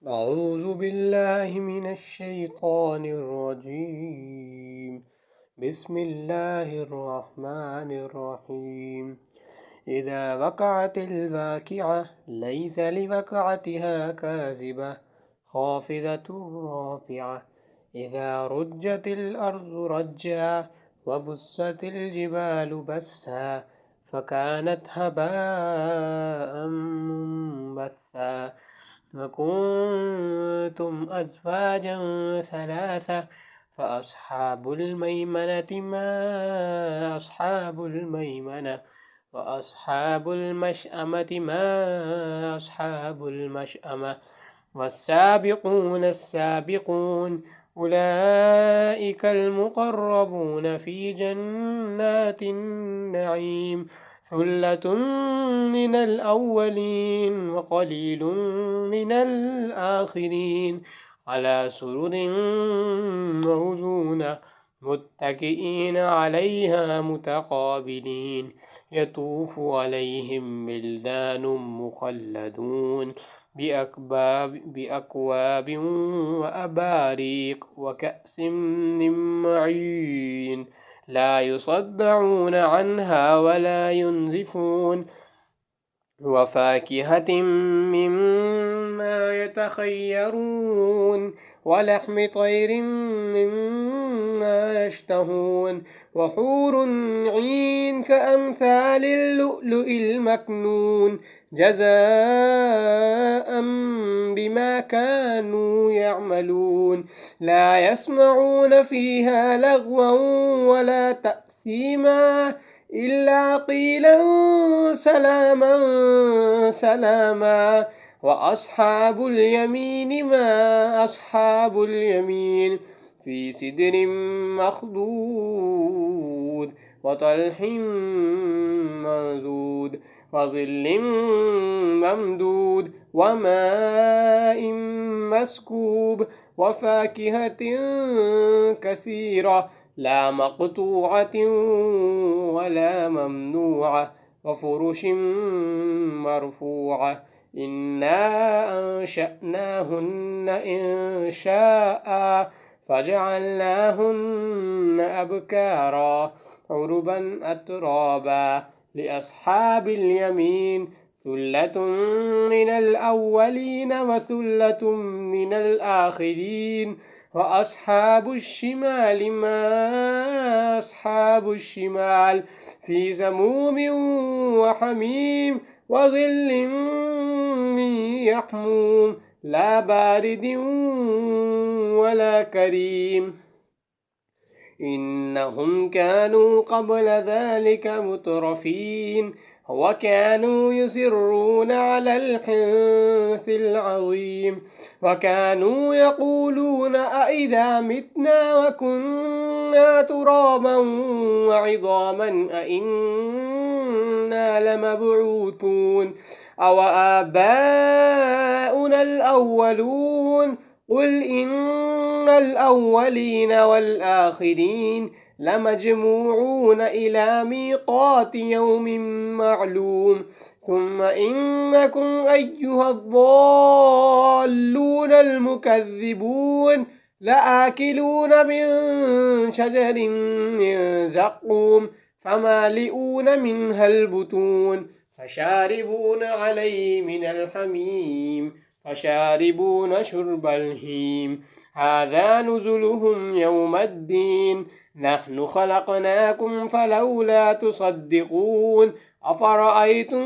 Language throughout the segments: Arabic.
أعوذ بالله من الشيطان الرجيم. بسم الله الرحمن الرحيم. إذا وقعت الواقعة ليس لوقعتها كاذبة خافضة رافعة. إذا رجت الأرض رجا وبست الجبال بسا فكانت هباء منبثا وكنتم أزواجا ثلاثة فأصحاب الميمنة ما أصحاب الميمنة وأصحاب المشأمة ما أصحاب المشأمة والسابقون السابقون أولئك المقربون في جنات النعيم ثلة من الأولين وقليل من الآخرين على سرر موزونة متكئين عليها متقابلين يطوف عليهم بلدان مخلدون بأكواب وأباريق وكأس من معين لا يصدعون عنها ولا ينزفون وفاكهة مما يتخيرون ولحم طير مما يشتهون وحور عين كأمثال اللؤلؤ المكنون جزاء بما كانوا يعملون لا يسمعون فيها لغوا ولا تأثيما إلا قيلا سلاما سلاما وأصحاب اليمين ما أصحاب اليمين في سدر مخضود وطلح منضود وظل ممدود وماء مسكوب وفاكهة كثيرة لا مقطوعة ولا ممنوعة وفرش مرفوعة إنا أنشأناهن إنشاء فجعلناهن أبكارا عربا أترابا لأصحاب اليمين ثلة من الأولين وثلة من الآخرين وأصحاب الشمال ما أصحاب الشمال في سموم وحميم وظل من يحموم لا بارد ولا كريم إنهم كانوا قبل ذلك مترفين وكانوا يصرون على الحنث العظيم وكانوا يقولون أئذا متنا وكنا ترابا وعظاما أئنا لمبعوثون أو آباؤنا الأولون قل إن الأولين والآخرين لمجموعون إلى ميقات يوم معلوم ثم إنكم أيها الضالون المكذبون لآكلون من شجر من زقوم فمالئون منها البطون فشاربون عليه من الحميم فشاربون شرب الهيم هذا نزلهم يوم الدين نحن خلقناكم فلولا تصدقون أفرأيتم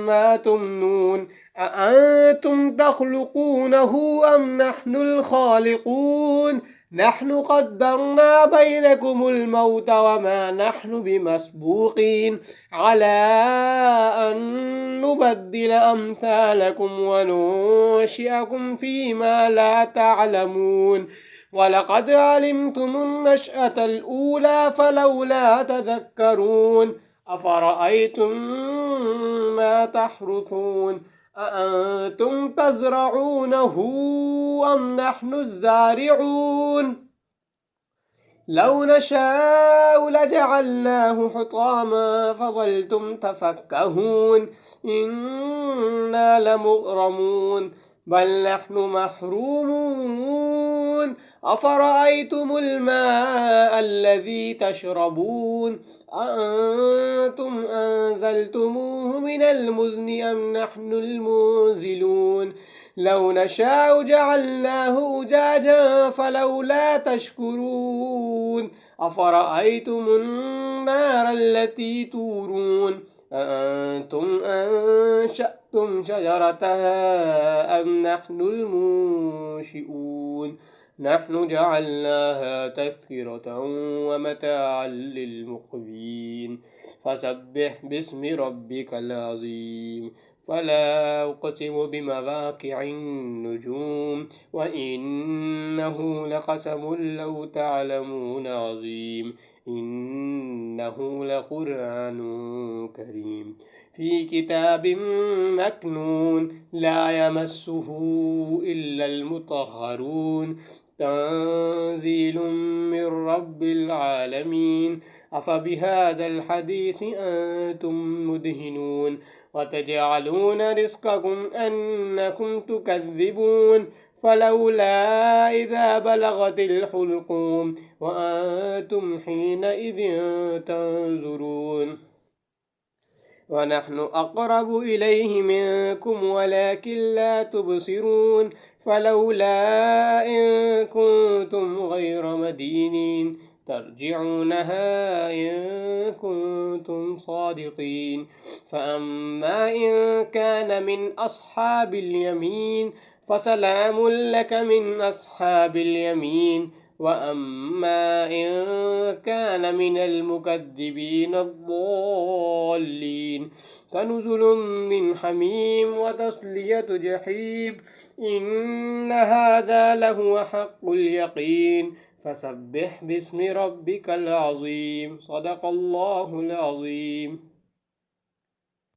ما تمنون أأنتم تخلقونه أم نحن الخالقون نحن قدرنا بينكم الموت وما نحن بمسبوقين على أن نبدل أمثالكم وننشئكم فيما لا تعلمون ولقد علمتم النشأة الأولى فلولا تذكرون أفرأيتم ما تحرثون أأنتم تزرعونه أم نحن الزارعون لو نشاء لجعلناه حطاما فظلتم تفكهون إنا لمغرمون بل نحن محرومون أفرأيتم الماء الذي تشربون أأنتم أنزلتموه من المزن أم نحن المنزلون لو نشاء جعلناه أجاجا فلولا تشكرون أفرأيتم النار التي تورون أأنتم أنشأتم شجرتها أم نحن المنشئون نحن جعلناها تذكرة ومتاعا للمقوين فسبح باسم ربك العظيم فلا أقسم بمواقع النجوم وإنه لقسم لو تعلمون عظيم إنه لقرآن كريم في كتاب مكنون لا يمسه إلا المطهرون تنزيل من رب العالمين أفبهذا الحديث أنتم مدهنون وتجعلون رزقكم أنكم تكذبون فلولا إذا بلغت الحلقوم وأنتم حينئذ تنظرون ونحن أقرب إليه منكم ولكن لا تبصرون فلولا إن كنتم غير مدينين ترجعونها إن كنتم صادقين فأما إن كان من أصحاب اليمين فسلام لك من أصحاب اليمين وأما إن كان من المكذبين الضالين فنزل من حميم وتصلية جحيم إن هذا لهو حق اليقين فسبح باسم ربك العظيم صدق الله العظيم.